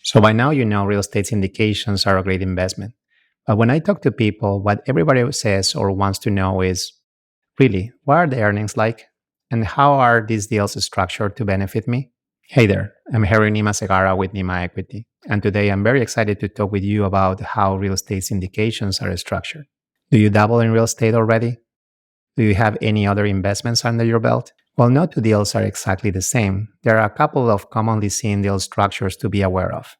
So by now, you know real estate syndications are a great investment. But when I talk to people, what everybody says or wants to know is really, what are the earnings like? And how are these deals structured to benefit me? Hey there, I'm Harry Nima Segara with Nima Equity. And today I'm very excited to talk with you about how real estate syndications are structured. Do you dabble in real estate already? Do you have any other investments under your belt? While no two deals are exactly the same, there are a couple of commonly seen deal structures to be aware of.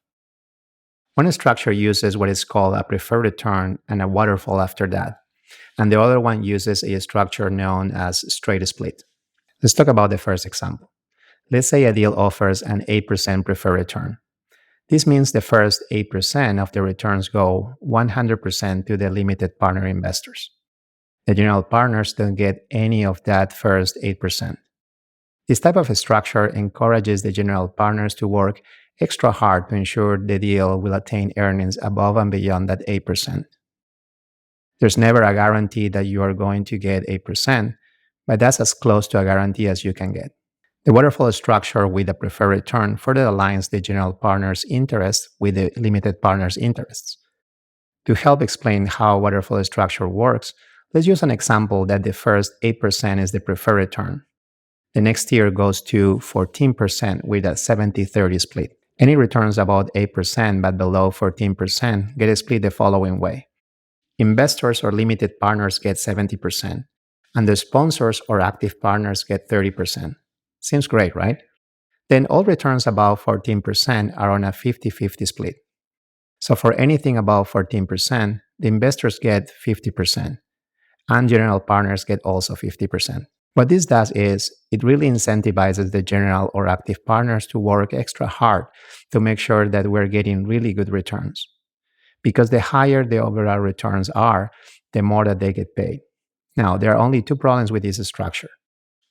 One structure uses what is called a preferred return and a waterfall after that, and the other one uses a structure known as straight split. Let's talk about the first example. Let's say a deal offers an 8% preferred return. This means the first 8% of the returns go 100% to the limited partner investors. The general partners don't get any of that first 8%. This type of structure encourages the general partners to work extra hard to ensure the deal will attain earnings above and beyond that 8%. There's never a guarantee that you are going to get 8%, but that's as close to a guarantee as you can get. The waterfall structure with a preferred return further aligns the general partner's interests with the limited partner's interests. To help explain how waterfall structure works, let's use an example that the first 8% is the preferred return. The next tier goes to 14% with a 70-30 split. Any returns above 8% but below 14% get split the following way. Investors or limited partners get 70%, and the sponsors or active partners get 30%. Seems great, right? Then all returns above 14% are on a 50-50 split. So for anything above 14%, the investors get 50%, and general partners get also 50%. What this does is it really incentivizes the general or active partners to work extra hard to make sure that we're getting really good returns. Because the higher the overall returns are, the more that they get paid. Now, there are only two problems with this structure.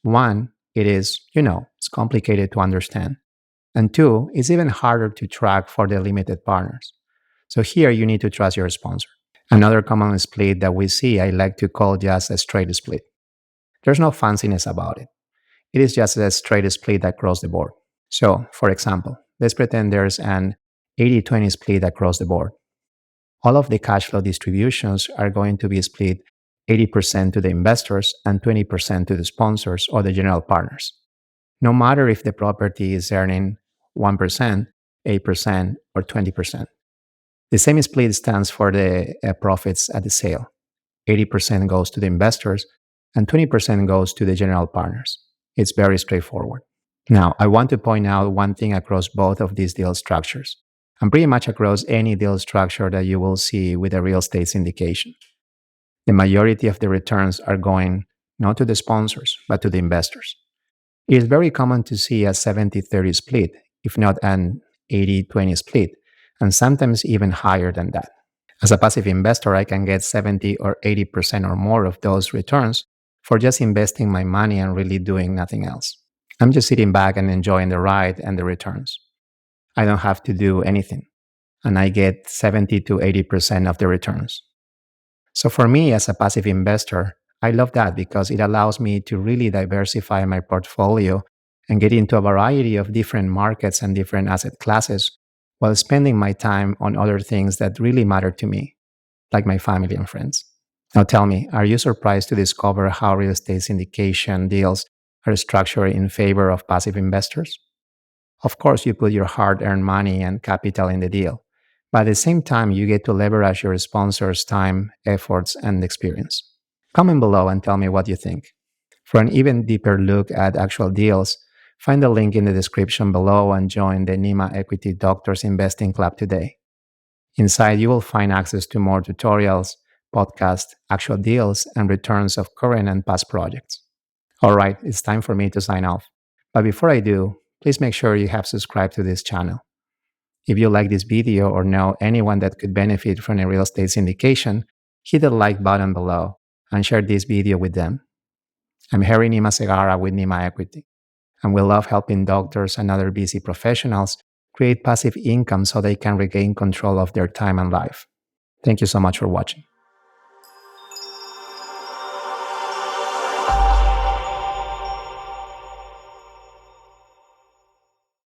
One, it is, it's complicated to understand. And two, it's even harder to track for the limited partners. So here you need to trust your sponsor. Another common split that we see, I like to call just a straight split. There's no fanciness about it. It is just a straight split across the board. So, for example, let's pretend there's an 80-20 split across the board. All of the cash flow distributions are going to be split 80% to the investors and 20% to the sponsors or the general partners. No matter if the property is earning 1%, 8%, or 20%. The same split stands for the profits at the sale. 80% goes to the investors and 20% goes to the general partners. It's very straightforward. Now, I want to point out one thing across both of these deal structures, and pretty much across any deal structure that you will see with a real estate syndication. The majority of the returns are going not to the sponsors, but to the investors. It is very common to see a 70-30 split, if not an 80-20 split, and sometimes even higher than that. As a passive investor, I can get 70 or 80% or more of those returns for just investing my money and really doing nothing else. I'm just sitting back and enjoying the ride and the returns. I don't have to do anything, and I get 70 to 80% of the returns. So for me as a passive investor, I love that because it allows me to really diversify my portfolio and get into a variety of different markets and different asset classes while spending my time on other things that really matter to me, like my family and friends. Now tell me, are you surprised to discover how real estate syndication deals are structured in favor of passive investors? Of course, you put your hard-earned money and capital in the deal, but at the same time, you get to leverage your sponsor's time, efforts, and experience. Comment below and tell me what you think. For an even deeper look at actual deals, find the link in the description below and join the Nima Equity Doctors Investing Club today. Inside, you will find access to more tutorials, podcasts, actual deals, and returns of current and past projects. All right, it's time for me to sign off. But before I do, please make sure you have subscribed to this channel. If you like this video or know anyone that could benefit from a real estate syndication, hit the like button below and share this video with them. I'm Harry Nima Segara with Nima Equity, and we love helping doctors and other busy professionals create passive income so they can regain control of their time and life. Thank you so much for watching.